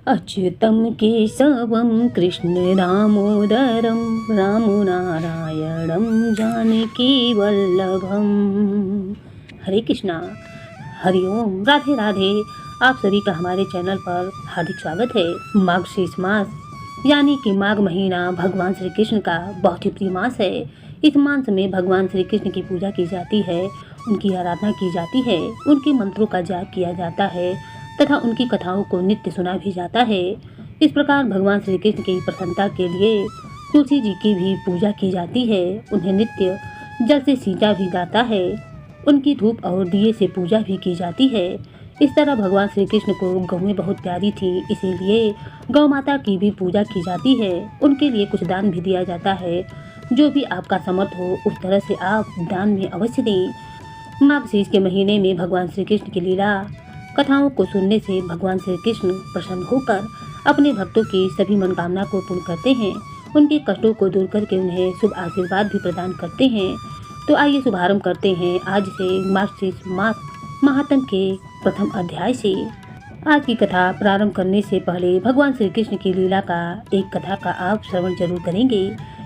अच्युतं केशवं कृष्णदामोदरं रामनारायणं जानकीवल्लभम्। हरे कृष्णा, हरिओम, राधे राधे। आप सभी का हमारे चैनल पर हार्दिक स्वागत है। मार्गशीर्ष मास यानी कि माघ महीना भगवान श्री कृष्ण का बहुत ही प्रिय मास है। इस मास में भगवान श्री कृष्ण की पूजा की जाती है, उनकी आराधना की जाती है, उनके मंत्रों का जाप किया जाता है तथा उनकी कथाओं को नित्य सुना भी जाता है। इस प्रकार भगवान श्री कृष्ण की प्रसन्नता के लिए तुलसी जी की भी पूजा की जाती है। उन्हें नित्य जल से सींचा भी जाता है, उनकी धूप और दिए से पूजा भी की जाती है। इस तरह भगवान श्री कृष्ण को गौएं बहुत प्यारी थी, इसीलिए गौ माता की भी पूजा की जाती है। उनके लिए कुछ दान भी दिया जाता है। जो भी आपका समर्थ हो उस तरह से आप दान में अवश्य दें। माघशीर्ष के महीने में भगवान श्री कृष्ण की लीला कथाओं को सुनने से भगवान श्री कृष्ण प्रसन्न होकर अपने भक्तों की सभी मनोकामना को पूर्ण करते हैं। उनके कष्टों को दूर करके उन्हें शुभ आशीर्वाद भी प्रदान करते हैं। तो आइए शुभारंभ करते हैं आज से मार्गशीर्ष मास महात्म के प्रथम अध्याय से। आज की कथा प्रारंभ करने से पहले भगवान श्री कृष्ण की लीला का एक कथा का आप श्रवण जरूर करेंगे।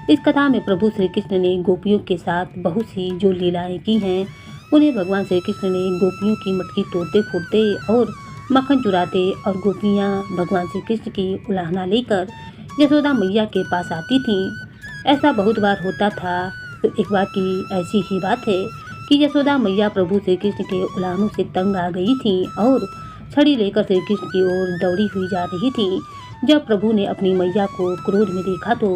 इस कथा में प्रभु श्री कृष्ण ने गोपियों के साथ बहुत सी जो लीलाएं की हैं, उन्हें भगवान श्री कृष्ण ने गोपियों की मटकी तोड़ते फोड़ते और मक्खन चुराते और गोपियाँ भगवान श्री कृष्ण की उलाहना लेकर यशोदा मैया के पास आती थीं। ऐसा बहुत बार होता था। तो एक बार की ऐसी ही बात है कि यशोदा मैया प्रभु श्री कृष्ण के उलाहनों से तंग आ गई थी और छड़ी लेकर श्री कृष्ण की ओर दौड़ी हुई जा रही थी। जब प्रभु ने अपनी मैया को क्रोध में देखा तो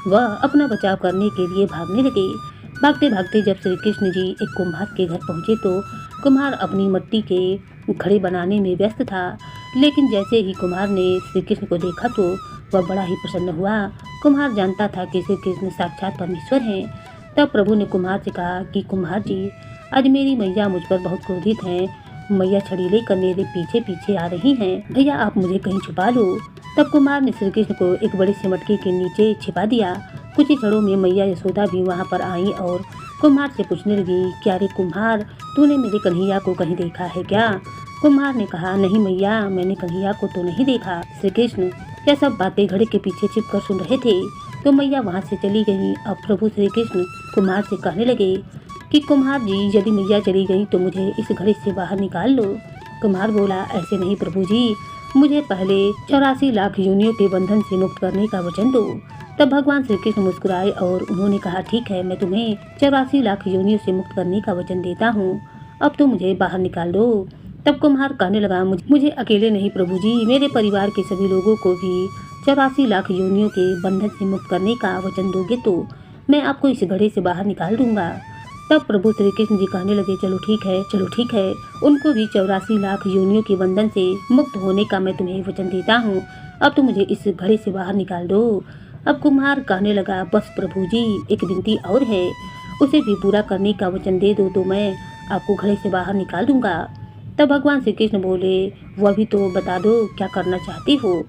वह अपना बचाव करने के लिए भागने लगे। भागते भागते जब श्री कृष्ण जी एक कुम्हार के घर पहुँचे तो कुम्हार अपनी मिट्टी के घड़े बनाने में व्यस्त था। लेकिन जैसे ही कुम्हार ने श्री कृष्ण को देखा तो वह बड़ा ही प्रसन्न हुआ। कुम्हार जानता था कि श्री कृष्ण साक्षात परमेश्वर हैं। तब प्रभु ने कुम्हार से कहा कि कुम्हार जी, आज मेरी मैया मुझ पर बहुत क्रोधित हैं। मैया छड़ी लेकर मेरे पीछे पीछे आ रही हैं। भैया आप मुझे कहीं छुपा लो। तब कुम्हार ने श्री कृष्ण को एक बड़े से मटके के नीचे छिपा दिया। कुछ ही क्षणों में मैया यशोदा भी वहाँ पर आई और कुम्हार से पूछने लगी, क्या रे कुम्हार, तूने मेरे कन्हैया को कहीं देखा है क्या? कुम्हार ने कहा, नहीं मैया, मैंने कन्हैया को तो नहीं देखा। श्री कृष्ण यह सब बातें घड़े के पीछे छिपकर सुन रहे थे। तो मैया वहाँ से चली गई। अब प्रभु श्री कृष्ण कुम्हार से कहने लगे कि कुम्हार जी, यदि मैया चली गई तो मुझे इस घड़े से बाहर निकाल लो। कुम्हार बोला, ऐसे नहीं प्रभु जी, मुझे पहले 84 लाख योनियों के बंधन से मुक्त करने का वचन दो। तब भगवान श्री कृष्ण मुस्कुराए और उन्होंने कहा, ठीक है, मैं तुम्हें 84 लाख योनियों से मुक्त करने का वचन देता हूँ। अब तो मुझे बाहर निकाल दो। तब कुम्हार कहने लगा, मुझे अकेले नहीं प्रभु जी, मेरे परिवार के सभी लोगों को भी 84 लाख योनियों के बंधन से मुक्त करने का वचन दोगे तो मैं आपको इस घड़े से बाहर निकाल दूंगा। तब प्रभु श्री कृष्ण जी कहने लगे, चलो ठीक है, उनको भी 84 लाख योनियों के बंधन से मुक्त होने का मैं तुम्हें वचन देता हूँ। अब तो मुझे इस घड़े से बाहर निकाल दो। अब कुम्हार कहने लगा, बस प्रभु जी, एक विनती और है, उसे भी पूरा करने का वचन दे दो तो मैं आपको घड़े से बाहर निकाल दूंगा। तब भगवान श्री कृष्ण बोले, वह भी तो बता दो, क्या करना चाहती हो?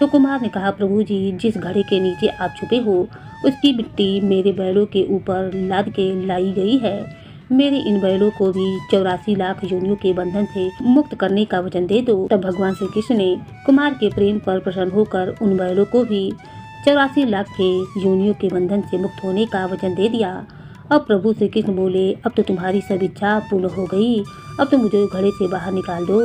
तो कुम्हार ने कहा, प्रभु जी, जिस घड़े के नीचे आप छुपे हो उसकी मिट्टी मेरे बैलों के ऊपर लाद के लाई गई है। मेरे इन बैलों को भी 84 लाख योनियों के बंधन से मुक्त करने का वचन दे दो। तब भगवान श्री कृष्ण ने कुम्हार के प्रेम पर प्रसन्न होकर उन बैलों को भी 84 लाख के योनियों के बंधन से मुक्त होने का वचन दे दिया। अब प्रभु श्री कृष्ण बोले, अब तो तुम्हारी सब इच्छा पूर्ण हो गई, अब तो मुझे घड़े से बाहर निकाल दो।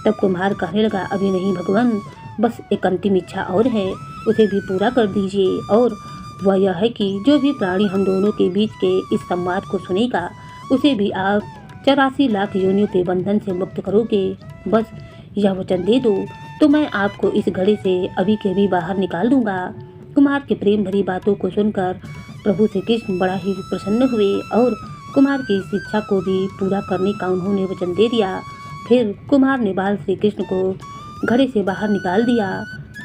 तब कुम्हार कहने लगा, अभी नहीं भगवान, बस एक अंतिम इच्छा और है, उसे भी पूरा कर दीजिए। और वह यह है कि जो भी प्राणी हम दोनों के बीच के इस संवाद को सुनेगा उसे भी आप 84 लाख योनियों के बंधन से मुक्त करोगे। बस यह वचन दे दो तो मैं आपको इस घड़े से अभी के भी बाहर निकाल दूंगा। कुम्हार के प्रेम भरी बातों को सुनकर प्रभु श्री कृष्ण बड़ा ही प्रसन्न हुए और कुम्हार की इस इच्छा को भी पूरा करने का उन्होंने वचन दे दिया। फिर कुम्हार ने बाल श्री कृष्ण को घड़े से बाहर निकाल दिया।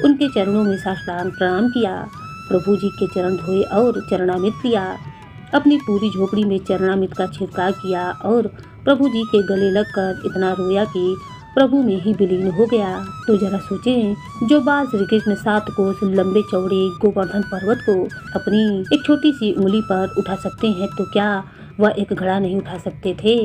उनके चरणों में साष्टांग प्रणाम किया, प्रभु जी के चरण धोए और चरणामृत लिया। अपनी पूरी झोपड़ी में चरणामृत का छिड़काव किया और प्रभु जी के गले लगकर इतना रोया कि प्रभु में ही विलीन हो गया। तो जरा सोचें, जो बाल श्री कृष्ण 7 कोस लंबे चौड़े गोवर्धन पर्वत को अपनी एक छोटी सी उंगली पर उठा सकते हैं तो क्या वह एक घड़ा नहीं उठा सकते थे?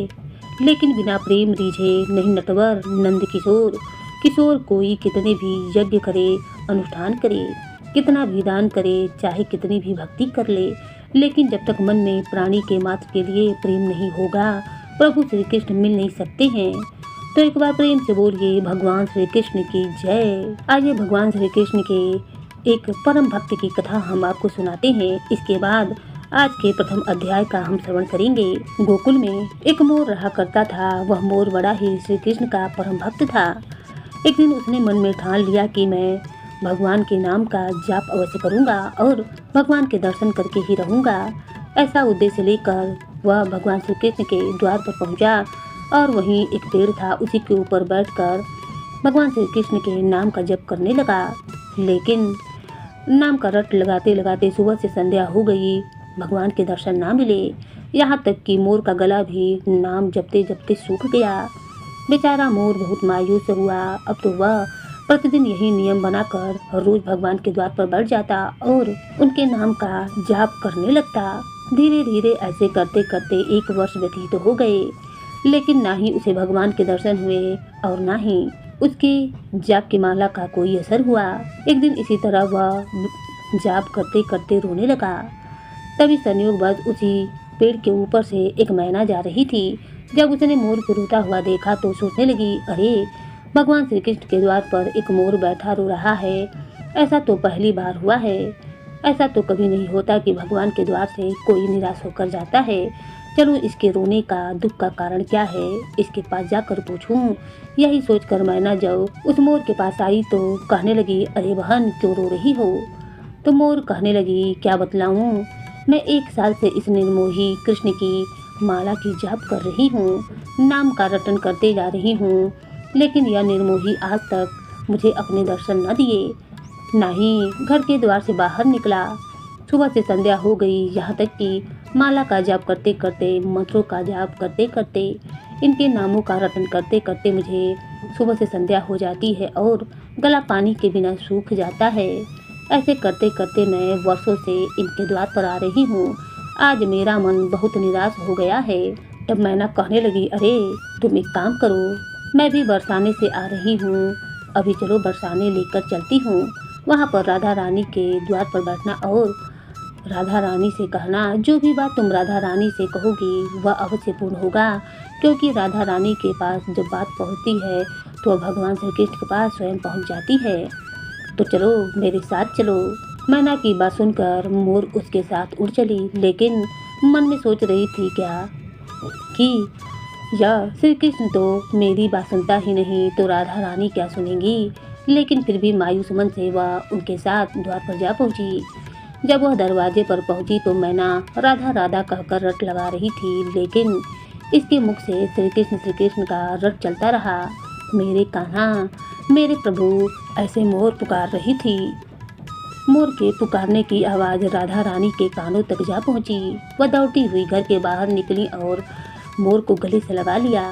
लेकिन बिना प्रेम रीझे नहीं नटवर नंद किशोर किशोर कोई कितने भी यज्ञ करे, अनुष्ठान करे, कितना भी दान करे, चाहे कितनी भी भक्ति कर ले, लेकिन जब तक मन में प्राणी के मात्र के लिए प्रेम नहीं होगा, प्रभु श्री कृष्ण मिल नहीं सकते हैं। तो एक बार प्रेम से बोलिए भगवान श्री कृष्ण की जय। आइए भगवान श्री कृष्ण के एक परम भक्त की कथा हम आपको सुनाते हैं। इसके बाद आज के प्रथम अध्याय का हम श्रवण करेंगे। गोकुल में एक मोर रहा करता था। वह मोर बड़ा ही श्री कृष्ण का परम भक्त था। एक दिन उसने मन में ठान लिया कि मैं भगवान के नाम का जाप अवश्य करूंगा और भगवान के दर्शन करके ही रहूंगा। ऐसा उद्देश्य लेकर वह भगवान श्री कृष्ण के द्वार पर पहुंचा और वहीं एक पेड़ था, उसी के ऊपर बैठकर भगवान श्री कृष्ण के नाम का जप करने लगा। लेकिन नाम का रट लगाते लगाते सुबह से संध्या हो गई, भगवान के दर्शन ना मिले। यहाँ तक कि मोर का गला भी नाम जपते जपते सूख गया। बेचारा मोर बहुत मायूस हुआ। अब तो वह प्रतिदिन यही नियम बनाकर रोज भगवान के द्वार पर बैठ जाता और उनके नाम का जाप करने लगता। धीरे धीरे ऐसे करते करते 1 वर्ष व्यतीत हो गए, लेकिन ना ही उसे भगवान के दर्शन हुए और ना ही उसकी जाप की माला का कोई असर हुआ। एक दिन इसी तरह वह जाप करते करते रोने लगा। तभी संयोगवश उसी पेड़ के ऊपर से एक मैना जा रही थी। जब उसने मोर को रोता हुआ देखा तो सोचने लगी, अरे भगवान श्री कृष्ण के द्वार पर एक मोर बैठा रो रहा है। ऐसा तो पहली बार हुआ है। ऐसा तो कभी नहीं होता कि भगवान के द्वार से कोई निराश होकर जाता है। चलो इसके रोने का दुख का कारण क्या है, इसके पास जाकर पूछूं। यही सोचकर मैना जब उस मोर के पास आई तो कहने लगी, अरे बहन क्यों रो रही हो? तो मोर कहने लगी, क्या बतलाऊं, मैं 1 साल से इस निर्मोही कृष्ण की माला की जाप कर रही हूँ, नाम का रटन करते जा रही हूँ, लेकिन यह निर्मोही आज तक मुझे अपने दर्शन न दिए, ना ही घर के द्वार से बाहर निकला। सुबह से संध्या हो गई, यहाँ तक कि माला का जाप करते करते, मंत्रों का जाप करते करते, इनके नामों का रटन करते करते मुझे सुबह से संध्या हो जाती है और गला पानी के बिना सूख जाता है। ऐसे करते करते मैं वर्षों से इनके द्वार पर आ रही हूँ। आज मेरा मन बहुत निराश हो गया है। तब मैना कहने लगी, अरे तुम एक काम करो, मैं भी बरसाने से आ रही हूँ, अभी चलो बरसाने लेकर चलती हूँ। वहाँ पर राधा रानी के द्वार पर बैठना और राधा रानी से कहना, जो भी बात तुम राधा रानी से कहोगी वह अवश्य पूर्ण होगा, क्योंकि राधा रानी के पास जब बात पहुँचती है तो भगवान श्री कृष्ण के पास स्वयं पहुँच जाती है। तो चलो मेरे साथ चलो। मैना की बात सुनकर मोर उसके साथ उड़ चली, लेकिन मन में सोच रही थी क्या कि यह श्री कृष्ण तो मेरी बात सुनता ही नहीं तो राधा रानी क्या सुनेंगी। लेकिन फिर भी मायूस मन से वह उनके साथ द्वार पर जा पहुंची। जब वह दरवाजे पर पहुंची तो मैना राधा राधा कहकर रट लगा रही थी, लेकिन इसके मुख से श्री कृष्ण का रट चलता रहा। मेरे कान्हा, मेरे प्रभु, ऐसे मोर पुकार रही थी। मोर के पुकारने की आवाज़ राधा रानी के कानों तक जा पहुंची। वह दौड़ती हुई घर के बाहर निकली और मोर को गले से लगा लिया।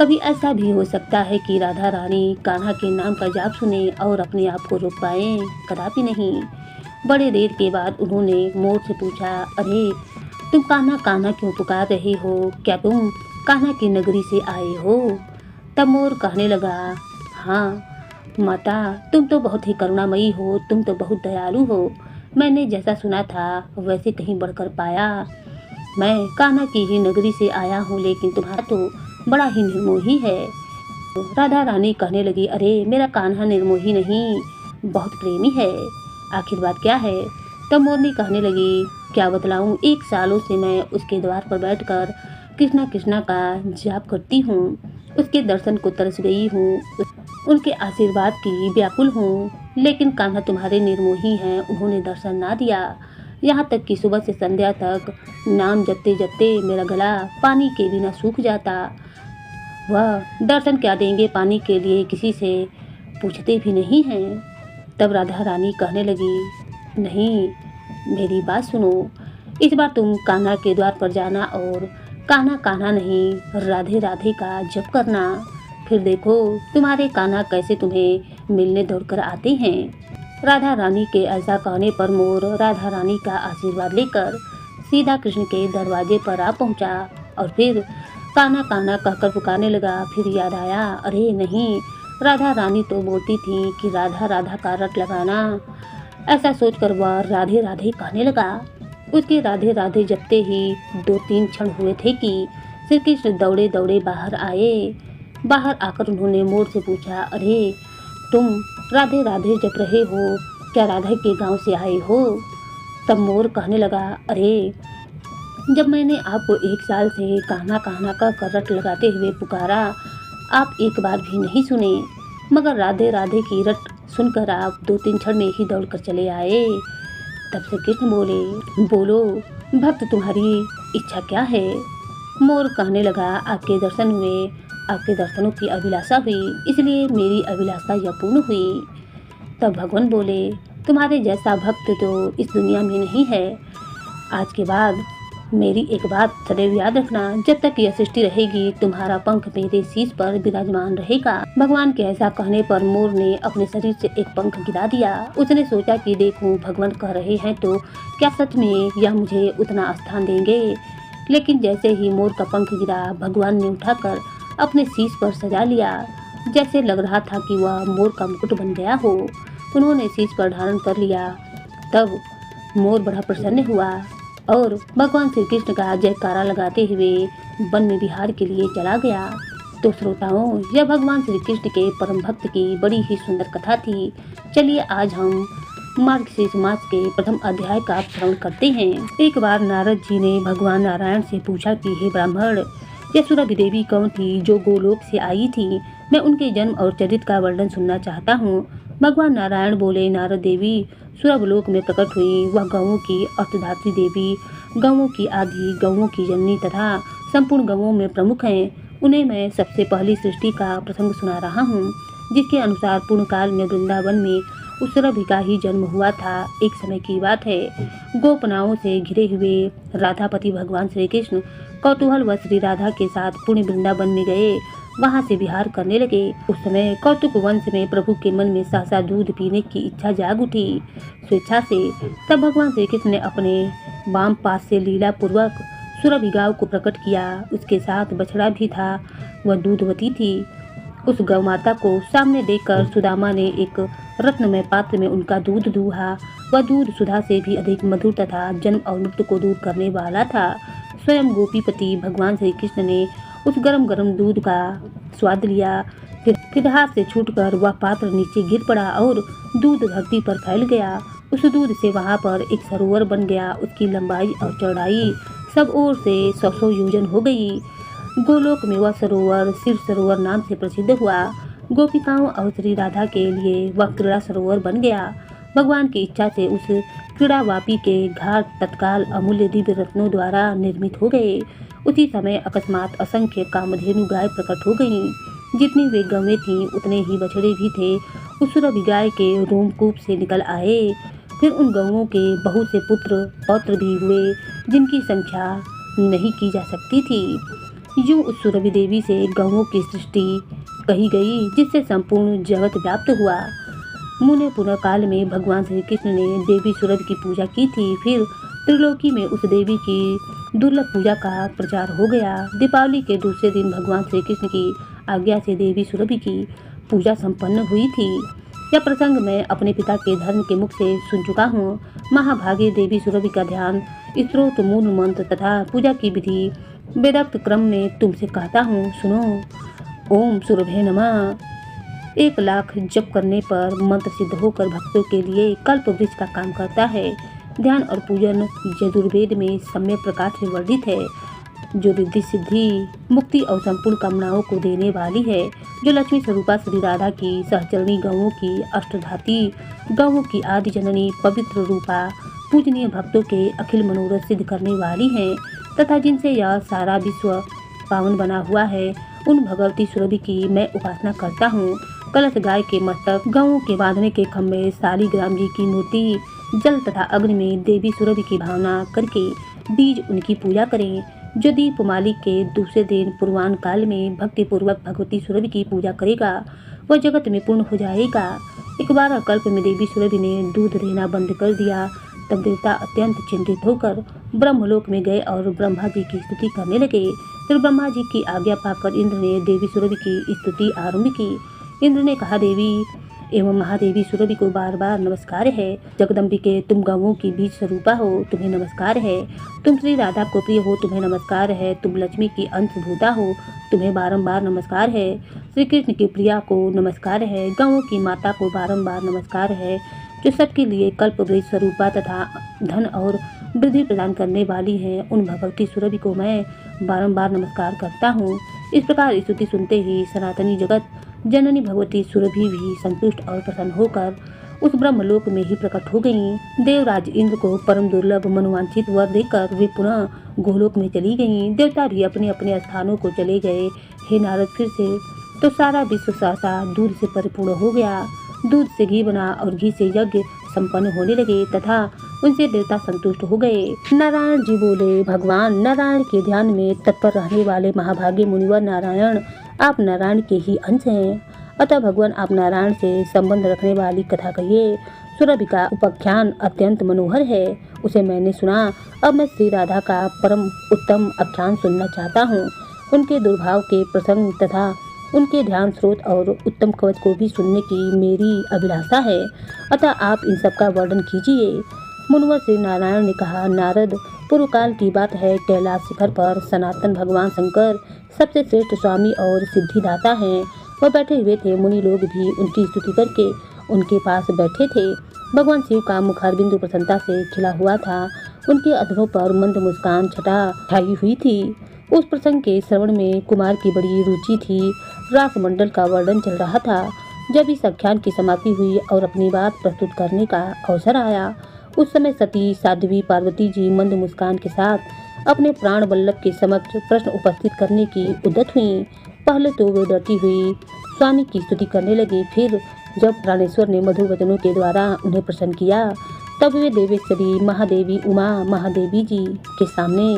कभी ऐसा भी हो सकता है कि राधा रानी कान्हा के नाम का जाप सुने और अपने आप को रोक पाए? कदापि नहीं। बड़े देर के बाद उन्होंने मोर से पूछा, अरे तुम कान्हा कान्हा क्यों पुकार रहे हो? क्या तुम कान्हा की नगरी से आए हो? तब मोर कहने लगा, हाँ माता, तुम तो बहुत ही करुणामयी हो, तुम तो बहुत दयालु हो। मैंने जैसा सुना था वैसे कहीं बढ़कर पाया। मैं कान्हा की ही नगरी से आया हूँ, लेकिन तुम्हारा तो बड़ा ही निर्मोही है। राधा रानी कहने लगी, अरे मेरा कान्हा निर्मोही नहीं, बहुत प्रेमी है। आखिर बात क्या है? तब मोरनी कहने लगी, क्या बतलाऊं, 1 सालों से मैं उसके द्वार पर बैठकर कृष्णा कृष्णा का जाप करती हूँ। उसके दर्शन को तरस गई हूँ, उनके आशीर्वाद की व्याकुल हूँ, लेकिन कान्हा तुम्हारे निर्मोही हैं, उन्होंने दर्शन ना दिया। यहाँ तक कि सुबह से संध्या तक नाम जपते जपते मेरा गला पानी के बिना सूख जाता। वह दर्शन क्या देंगे पानी के लिए, किसी से पूछते भी नहीं हैं। तब राधा रानी कहने लगी, नहीं मेरी बात सुनो, इस बार तुम कान्हा के द्वार पर जाना और कान्हा कान्हा नहीं राधे राधे का जप करना। फिर देखो तुम्हारे कान्हा कैसे तुम्हें मिलने दौड़कर आते हैं। राधा रानी के ऐसा कहने पर मोर राधा रानी का आशीर्वाद लेकर सीधा कृष्ण के दरवाजे पर आ पहुंचा और फिर कान्हा कान्हा कहकर पुकारने लगा। फिर याद आया, अरे नहीं, राधा रानी तो बोलती थी कि राधा राधा का रट लगाना। ऐसा सोचकर वह राधे राधे कहने लगा। उसके राधे राधे जपते ही 2-3 क्षण हुए थे कि श्री कृष्ण दौड़े दौड़े बाहर आए। बाहर आकर उन्होंने मोर से पूछा, अरे तुम राधे राधे जप रहे हो, क्या राधा के गांव से आए हो? तब मोर कहने लगा, अरे जब मैंने आपको 1 साल से कहना कहना का रट लगाते हुए पुकारा, आप एक बार भी नहीं सुने, मगर राधे राधे की रट सुनकर आप 2-3 क्षण में ही दौड़कर चले आए। तब से कृष्ण बोले, बोलो भक्त तुम्हारी इच्छा क्या है? मोर कहने लगा, आपके दर्शन हुए, आपके दर्शनों की अभिलाषा हुई, इसलिए मेरी अभिलाषा यह पूर्ण हुई। तब भगवान बोले, तुम्हारे जैसा भक्त तो इस दुनिया में नहीं है। आज के बाद मेरी एक बात सदैव याद रखना, जब तक यह सृष्टि रहेगी तुम्हारा पंख मेरे शीश पर विराजमान रहेगा। भगवान के ऐसा कहने पर मोर ने अपने शरीर से एक पंख गिरा दिया। उसने सोचा कि देखूं भगवान कह रहे हैं तो क्या सच में यह मुझे उतना स्थान देंगे। लेकिन जैसे ही मोर का पंख गिरा, भगवान ने उठाकर अपने शीश पर सजा लिया, जैसे लग रहा था कि वह मोर का मुकुट बन गया हो। उन्होंने शीश पर धारण कर लिया। तब मोर बड़ा प्रसन्न हुआ और भगवान श्री कृष्ण का जयकारा लगाते हुए वन में विहार के लिए चला गया। तो श्रोताओं, यह भगवान श्री कृष्ण के परम भक्त की बड़ी ही सुंदर कथा थी। चलिए आज हम मार्गशीर्ष मास के प्रथम अध्याय का श्रवण करते हैं। एक बार नारद जी ने भगवान नारायण से पूछा कि हे ब्राह्मण, यह सुरभि देवी कौन थी जो गोलोक से आई थी? मैं उनके जन्म और चरित्र का वर्णन सुनना चाहता हूँ। भगवान नारायण बोले, नारद देवी सुरभलोक में प्रकट हुई। वह गौओं की अर्थधात्री देवी, गौओं की आदि, गौओं की जननी तथा संपूर्ण गौओं में प्रमुख हैं। उन्हें मैं सबसे पहली सृष्टि का प्रसंग सुना रहा हूँ, जिसके अनुसार पूर्ण काल में वृंदावन में उस सुरभि का ही जन्म हुआ था। एक समय की बात है, गोपनाओं से घिरे हुए राधापति भगवान श्री कृष्ण कौतूहल व श्री राधा के साथ पुण्य वृंदावन में गए। वहां से विहार करने लगे। उस समय कौतुक वंश में प्रभु के मन में सहसा दूध पीने की इच्छा जाग उठी स्वेच्छा से। तब भगवान श्री कृष्ण ने अपने वाम पास से लीला पूर्वक सुरभि गाय को प्रकट किया। उसके साथ बछड़ा भी था, वह दूधवती थी। उस गौ माता को सामने देखकर सुदामा ने एक रत्नमय पात्र में उनका दूध दूहा। वह दूध सुधा से भी अधिक मधुर तथा जन्म और मृत्यु को दूर करने वाला था। स्वयं गोपीपति भगवान श्री कृष्ण ने उस गरम गरम दूध का स्वाद लिया। फिर हाथ से छूटकर वह पात्र नीचे गिर पड़ा और दूध धरती पर फैल गया। उस दूध से वहां पर एक सरोवर बन गया। उसकी लंबाई और चौड़ाई सब ओर से 100 योजन हो गई। गोलोक में वह सरोवर शिव सरोवर नाम से प्रसिद्ध हुआ। गोपिकाओं और श्री राधा के लिए वह क्रीड़ा सरोवर बन गया। भगवान की इच्छा से उस क्रीड़ावापी के घाट तत्काल अमूल्य दिव्य रत्नों द्वारा निर्मित हो गए। उसी समय अकस्मात असंख्य कामधेनु गाय प्रकट हो गईं। जितनी वे गवें थीं उतने ही बछड़े भी थे। उस सुरभि गाय के रोमकूप से निकल आए। फिर उन गौओं के बहुत से पुत्र पौत्र भी हुए, जिनकी संख्या नहीं की जा सकती थी। यूं उस सुरभि देवी से गौओं की सृष्टि कही गई, जिससे संपूर्ण जगत व्याप्त हुआ। मुने पुनः काल में भगवान श्री कृष्ण ने देवी सुरभि की पूजा की थी। फिर त्रिलोकी में उस देवी की दुर्लभ पूजा का प्रचार हो गया। दीपावली के दूसरे दिन भगवान श्री कृष्ण की आज्ञा से देवी सुरभि की पूजा संपन्न हुई थी। यह प्रसंग मैं अपने पिता के धर्म के मुख से सुन चुका हूँ। महाभागे देवी सुरभि का ध्यान, स्त्रोत, मूल मंत्र तथा पूजा की विधि वेदोक्त क्रम में तुमसे कहता हूँ, सुनो। ओम सुरभे नमः 1 लाख जप करने पर मंत्र सिद्ध होकर भक्तों के लिए कल्प वृक्ष का काम करता है। ध्यान और पूजन यजुर्वेद में सम्यक प्रकार से वर्णित है, जो रिद्धि सिद्धि, मुक्ति और संपूर्ण कामनाओं को देने वाली है। जो लक्ष्मी स्वरूपा श्री राधा की सहचरणी गौओं की अष्टधाती, गौओं की आदि जननी, पवित्र रूपा, पूजनीय भक्तों के अखिल मनोरथ सिद्ध करने वाली है तथा जिनसे यह सारा विश्व पावन बना हुआ है, उन भगवती सुरभि की मैं उपासना करता हूँ। कलश गाय के मस्तक, गौओं के बांधने के खम्भे, शालिग्राम जी की मूर्ति, जल तथा अग्नि में देवी सुरभि की भावना करके बीज उनकी पूजा करें। जो दीपमाली के दूसरे दिन पूर्वान काल में भक्ति पूर्वक भगवती सुरभि की पूजा करेगा, वह जगत में पूर्ण हो जाएगा। एक बार कल्प में देवी सुरभि ने दूध देना बंद कर दिया। तब देवता अत्यंत चिंतित होकर ब्रह्मलोक में गए और ब्रह्मा जी की स्तुति करने लगे। फिर ब्रह्मा जी की आज्ञा पाकर इंद्र ने देवी सुरभि की स्तुति आरंभ की। इंद्र ने कहा, देवी एवं महादेवी सुरभि को बार बार नमस्कार है। जगदम्बिके, तुम गौओं की बीज स्वरूपा हो, तुम्हें नमस्कार है। तुम श्री राधा को प्रिय हो, तुम्हें नमस्कार है। तुम लक्ष्मी की अंशभूता हो, तुम्हें बारंबार नमस्कार है। श्री कृष्ण की प्रिया को नमस्कार है। गौओं की माता को बारंबार नमस्कार है, जो सबके लिए कल्प वृक्ष स्वरूपा तथा धन और वृद्धि प्रदान करने वाली है। उन भगवती सुरभि को मैं बारंबार नमस्कार करता हूँ। इस प्रकार स्तुति सुनते ही सनातनी जगत जननी भगवती सुरभि भी संतुष्ट और प्रसन्न होकर उस ब्रह्मलोक में ही प्रकट हो गईं। देवराज इंद्र को परम दुर्लभ मनोवांछित वर देकर वे पुनः गोलोक में चली गईं। देवता भी अपने अपने स्थानों को चले गए। हे नारद, फिर से तो सारा विश्व सहसा दूध से परिपूर्ण हो गया। दूध से घी बना और घी से यज्ञ संपन्न होने लगे तथा उनसे देवता संतुष्ट हो गए। नारायण जी बोले, भगवान नारायण के ध्यान में तत्पर रहने वाले महाभागे मुनिवर नारायण, आप नारायण के ही अंश हैं। अतः भगवान, आप नारायण से संबंध रखने वाली कथा कहिए। सुरभि का उपाख्यान अत्यंत मनोहर है, उसे मैंने सुना। अब मैं श्री राधा का परम उत्तम आख्यान सुनना चाहता हूँ। उनके दुर्भाव के प्रसंग तथा उनके ध्यान स्रोत और उत्तम कवच को भी सुनने की मेरी अभिलाषा है। अतः आप इन सब का वर्णन कीजिए। मुनिवर श्री नारायण ने कहा, नारद, पूर्व काल की बात है। कैलाश शिखर पर सनातन भगवान शंकर सबसे श्रेष्ठ स्वामी और सिद्धिदाता हैं। वह बैठे हुए थे। मुनि लोग भी उनकी स्तुति करके उनके पास बैठे थे। भगवान शिव का मुखारबिंदु प्रसन्नता से खिला हुआ था। उनके अधरों पर मंद मुस्कान छटा छाई हुई थी। उस प्रसंग के श्रवण में कुमार की बड़ी रुचि थी। रास मंडल का वर्णन चल रहा था। जब इस आख्यान की समाप्ति हुई और अपनी बात प्रस्तुत करने का अवसर आया, उस समय सती साध्वी पार्वती जी मंद मुस्कान के साथ अपने प्राण वल्लभ के समक्ष प्रश्न उपस्थित करने की उद्यत हुई। पहले तो वे डरती हुई स्वामी की स्तुति करने लगी। फिर जब प्राणेश्वर ने मधुर वचनों के द्वारा उन्हें प्रसन्न किया, तब वे देवेश्वरी महादेवी उमा महादेवी जी के सामने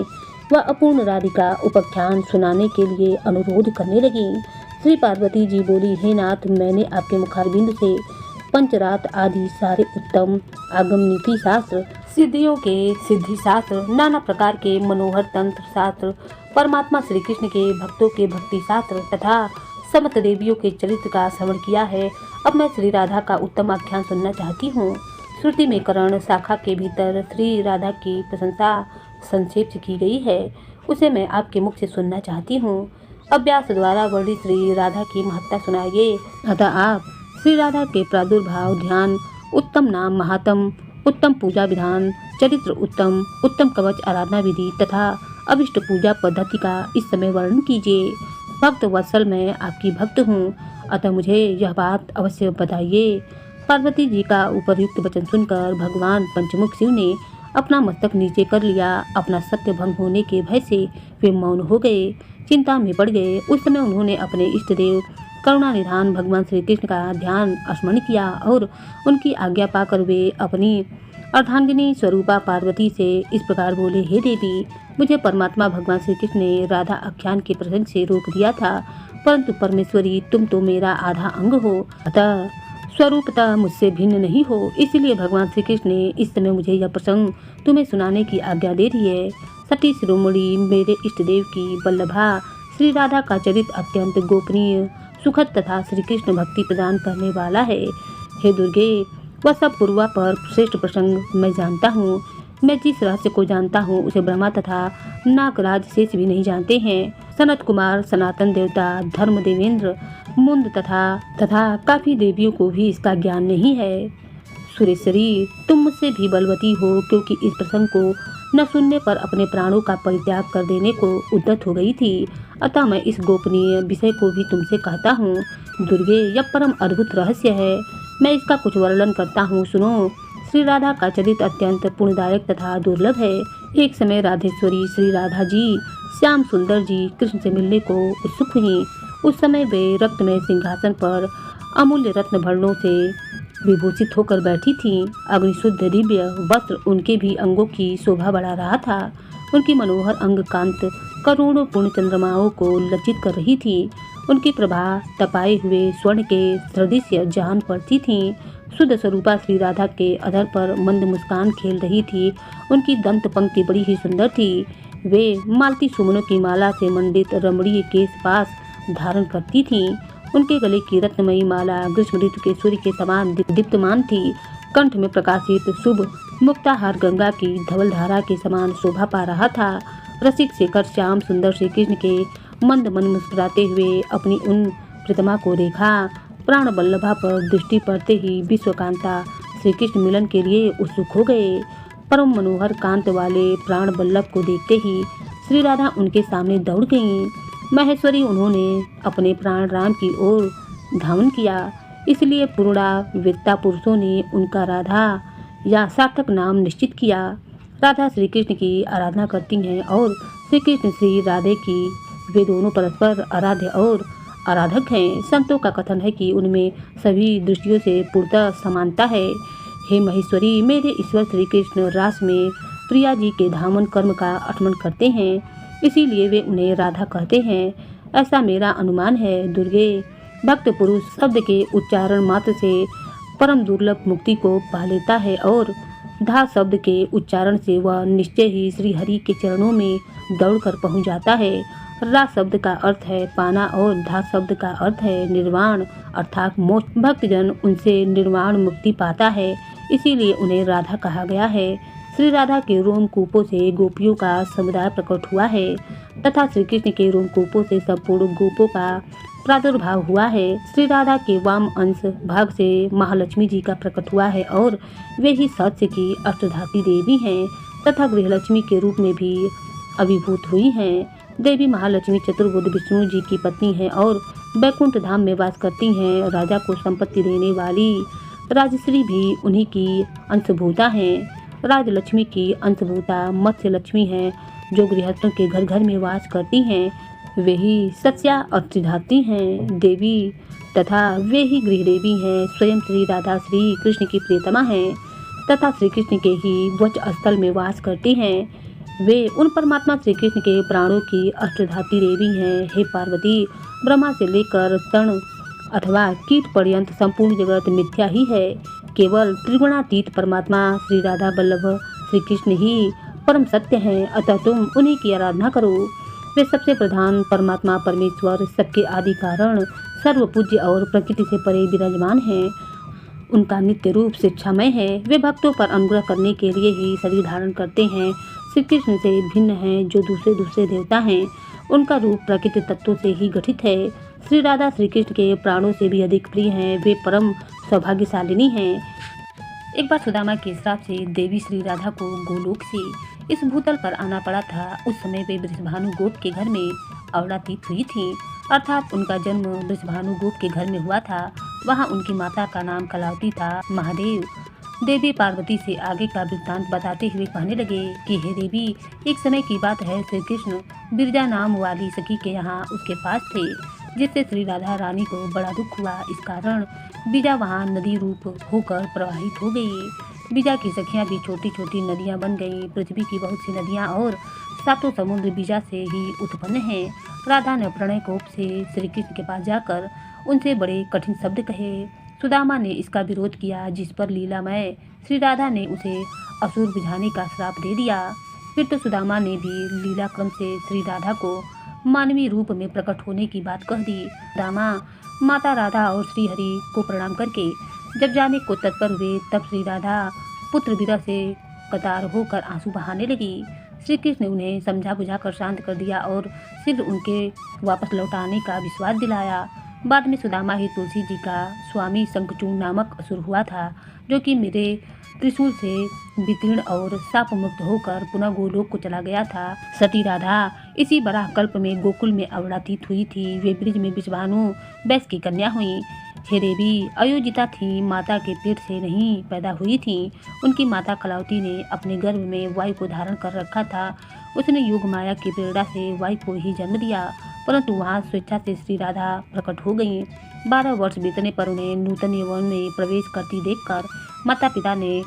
वह अपूर्ण राधिका उपाख्यान सुनाने के लिए अनुरोध करने लगी। श्री पार्वती जी बोली, हे नाथ, मैंने आपके मुखारबिंद से पंचरात आदि सारे उत्तम आगम नीति शास्त्र, सिद्धियों के सिद्धि शास्त्र, नाना प्रकार के मनोहर तंत्र शास्त्र, परमात्मा श्री कृष्ण के भक्तों के भक्ति शास्त्र तथा समस्त देवियों के चरित्र का श्रवण किया है। अब मैं श्री राधा का उत्तम आख्यान सुनना चाहती हूँ। श्रुति में करण शाखा के भीतर श्री राधा की प्रशंसा संक्षेप से की गई है, उसे मैं आपके मुख से सुनना चाहती हूँ। अभ्यास द्वारा वर्णित श्री राधा की महत्ता सुनाइए। अतः आप श्री राधा के प्रादुर्भाव, ध्यान, उत्तम नाम महात्म, उत्तम पूजा विधान, चरित्र उत्तम, उत्तम कवच आराधना विधि तथा अभिष्ट पूजा पद्धति का इस समय वर्णन कीजिए। भक्त वत्सल, मैं आपकी भक्त हूँ, अतः मुझे यह बात अवश्य बताइए। पार्वती जी का उपरयुक्त वचन सुनकर भगवान पंचमुख शिव ने अपना मस्तक नीचे कर लिया। अपना सत्य भंग होने के भय से वे मौन हो गए, चिंता में पड़ गए। उस समय उन्होंने अपने इष्ट देव करुणा निधान भगवान श्री कृष्ण का ध्यान स्मरण किया और उनकी आज्ञा पाकर वे अपनी अर्धांगिनी स्वरूपा पार्वती से इस प्रकार बोले, हे देवी, मुझे परमात्मा भगवान श्री कृष्ण ने राधा आख्यान के प्रसंग से रोक दिया था, परंतु परमेश्वरी, तुम तो मेरा आधा अंग हो, अतः स्वरूपतः मुझसे भिन्न नहीं हो। इसलिए भगवान श्री कृष्ण ने इस समय मुझे यह प्रसंग तुम्हें सुनाने की आज्ञा दे दी है। सती शिरोमणि, मेरे इष्ट देव की वल्लभा श्री राधा का चरित्र अत्यंत गोपनीय, सुखद तथा श्री कृष्ण भक्ति प्रदान करने वाला है। हे दुर्गे, वह सब पूर्वा पर श्रेष्ठ प्रसंग मैं जानता हूँ। मैं जिस रहस्य को जानता हूँ उसे ब्रह्मा तथा नागराज शेष भी नहीं जानते हैं। सनत कुमार, सनातन देवता, धर्म देवेंद्र, मुंद तथा काफी देवियों को भी इसका ज्ञान नहीं है। सुरेश्वरी, तुम मुझसे भी बलवती हो, क्योंकि इस प्रसंग को न सुनने पर अपने प्राणों का परित्याग कर देने को उद्यत हो गई थी। अतः मैं इस गोपनीय विषय को भी तुमसे कहता हूँ। दुर्गे, यह परम अद्भुत रहस्य है, मैं इसका कुछ वर्णन करता हूँ, सुनो। श्री राधा का चरित्र अत्यंत पुण्यदायक तथा दुर्लभ है। एक समय राधेश्वरी श्री राधा जी श्याम सुंदर जी कृष्ण से मिलने को उत्सुक हुई। उस समय वे रक्तमय सिंहासन पर अमूल्य रत्न भरणों से विभूषित होकर बैठी थीं। अग्निशुद्ध दिव्य वस्त्र उनके भी अंगों की शोभा बढ़ा रहा था। उनकी मनोहर अंग कांत करोड़ों पूर्ण चंद्रमाओं को लज्जित कर रही थी। उनकी प्रभा तपाए हुए स्वर्ण के सदृश्य जान पड़ती थी। शुद्ध स्वरूपा श्री राधा के अधर पर मंद मुस्कान खेल रही थी। उनकी दंत पंक्ति बड़ी ही सुंदर थी। वे मालती सुमनों की माला से मंडित रमणीय केश पास धारण करती थीं। उनके गले की रत्नमयी माला ग्रीष्म ऋतु के सूर्य के समान दीप्तमान थी। कंठ में प्रकाशित शुभ मुक्ताहार गंगा की धवल धारा के समान शोभा पा रहा था। रसिक शेखर श्याम सुंदर श्री कृष्ण के मंद मन मुस्कुराते हुए अपनी उन प्रतिमा को देखा। प्राण बल्लभा पर दृष्टि पड़ते ही विश्वकांता श्री कृष्ण मिलन के लिए उत्सुक हो गए। परम मनोहर कांत वाले प्राण बल्लभ को देखते ही श्री राधा उनके सामने दौड़ गईं। महेश्वरी उन्होंने अपने प्राण राम की ओर धावन किया, इसलिए पूर्णा वेत्ता पुरुषों ने उनका राधा या सार्थक नाम निश्चित किया। राधा श्री कृष्ण की आराधना करती हैं और श्री कृष्ण श्री राधे की, वे दोनों परस्पर आराध्य और आराधक हैं। संतों का कथन है कि उनमें सभी दृष्टियों से पूर्णतः समानता है। हे महेश्वरी, मेरे ईश्वर श्री कृष्ण रास में प्रिया जी के धामन कर्म का आचमन करते हैं, इसीलिए वे उन्हें राधा कहते हैं, ऐसा मेरा अनुमान है। दुर्गे, भक्त पुरुष शब्द के उच्चारण मात्र से परम दुर्लभ मुक्ति को पा लेता है और धा शब्द के उच्चारण से वह निश्चय ही श्री हरि के चरणों में दौड़कर पहुंच जाता है। रा शब्द का अर्थ है पाना और धा शब्द का अर्थ है निर्वाण अर्थात मोक्ष। भक्तजन उनसे निर्वाण मुक्ति पाता है, इसीलिए उन्हें राधा कहा गया है। श्री राधा के रोमकूपों से गोपियों का समुदाय प्रकट हुआ है तथा श्री कृष्ण के रोमकूपों से संपूर्ण गोपों का प्रादुर्भाव हुआ है। श्री राधा के वाम अंश भाग से महालक्ष्मी जी का प्रकट हुआ है और वे ही सत्य की अष्टधात्री देवी हैं तथा गृहलक्ष्मी के रूप में भी अभिभूत हुई हैं। देवी महालक्ष्मी चतुर्भुज विष्णु जी की पत्नी है और बैकुंठ धाम में वास करती हैं। राजा को संपत्ति देने वाली राजश्री भी उन्हीं की अंशभूता हैं। राजलक्ष्मी की अंशभूता मत्स्य लक्ष्मी है जो गृहस्थों के घर घर में वास करती हैं। वे ही सत्या अष्टधात्री हैं देवी तथा वे ही गृह देवी हैं। स्वयं श्री राधा श्री कृष्ण की प्रियतमा हैं तथा श्री कृष्ण के ही वच स्थल में वास करती हैं। वे उन परमात्मा श्री कृष्ण के प्राणों की अष्टधात्री देवी हैं। हे पार्वती, ब्रह्मा से लेकर तण अथवा कीट पर्यंत संपूर्ण जगत मिथ्या ही है। केवल त्रिगुणातीत परमात्मा श्री राधा वल्लभ श्री कृष्ण ही परम सत्य हैं, अतः तुम उन्हीं की आराधना करो। वे सबसे प्रधान परमात्मा परमेश्वर, सबके आदि कारण, सर्व पूज्य और प्रकृति से परे विराजमान हैं। उनका नित्य रूप शिक्षामय है। वे भक्तों पर अनुग्रह करने के लिए ही शरीर धारण करते हैं। श्री कृष्ण से भिन्न हैं जो दूसरे देवता हैं। उनका रूप प्रकृति तत्वों से ही गठित है। श्री राधा श्री कृष्ण के प्राणों से भी अधिक प्रिय हैं। वे परम सौभाग्यशालिनी हैं। एक बार सुदामा के श्राप से देवी श्री राधा को गोलोक से इस भूतल पर आना पड़ा था। उस समय वे वृषभानु गोप के घर में अवलातीत हुई थी, अर्थात उनका जन्म वृषभानु गोप के घर में हुआ था। वहाँ उनकी माता का नाम कलावती था। महादेव देवी पार्वती से आगे का वृत्तांत बताते हुए कहने लगे कि हे देवी, एक समय की बात है, श्री कृष्ण बिरजा नाम वाली सखी के यहाँ उसके पास थे, जिससे श्री राधा रानी को बड़ा दुख हुआ। इस कारण बीजा वहाँ नदी रूप होकर प्रवाहित हो गई। बीजा की सखियाँ भी छोटी छोटी नदियाँ बन गईं। पृथ्वी की बहुत सी नदियाँ और सातों समुद्र बीजा से ही उत्पन्न हैं। राधा ने प्रणय कोप से श्री कृष्ण के पास जाकर उनसे बड़े कठिन शब्द कहे। सुदामा ने इसका विरोध किया, जिस पर लीलामय श्री राधा ने उसे असुर बुझाने का श्राप दे दिया। फिर तो सुदामा ने भी लीला क्रम से श्री राधा को मानवीय रूप में प्रकट होने की बात कह दी। दामा माता राधा और श्री हरि को प्रणाम करके जब जाने को तत्पर हुए, तब श्री राधा पुत्र विरह से कतार होकर आंसू बहाने लगी। श्री कृष्ण ने उन्हें समझा बुझाकर शांत कर दिया और शीघ्र उनके वापस लौटाने का विश्वास दिलाया। बाद में सुदामा ही तुलसी जी का स्वामी शंखचूड़ नामक असुर हुआ था, जो कि मेरे त्रिशूल से वितीर्ण और शाप मुक्त होकर पुनः गोलोक को चला गया था। सती राधा इसी बराह कल्प में गोकुल में अवलातीत हुई थी। वे ब्रिज में विषभानु वैश्य की कन्या हुई। हे देवी, अयोजिता थी, माता के पेट से नहीं पैदा हुई थी। उनकी माता कलावती ने अपने गर्भ में वायु को धारण कर रखा था। उसने योग माया की प्रेरणा से वायु को ही जन्म दिया, परंतु वहाँ स्वेच्छा से श्री राधा प्रकट हो गई। 12 वर्ष बीतने पर उन्हें नूतन यौवन में प्रवेश करती देखकर माता पिता ने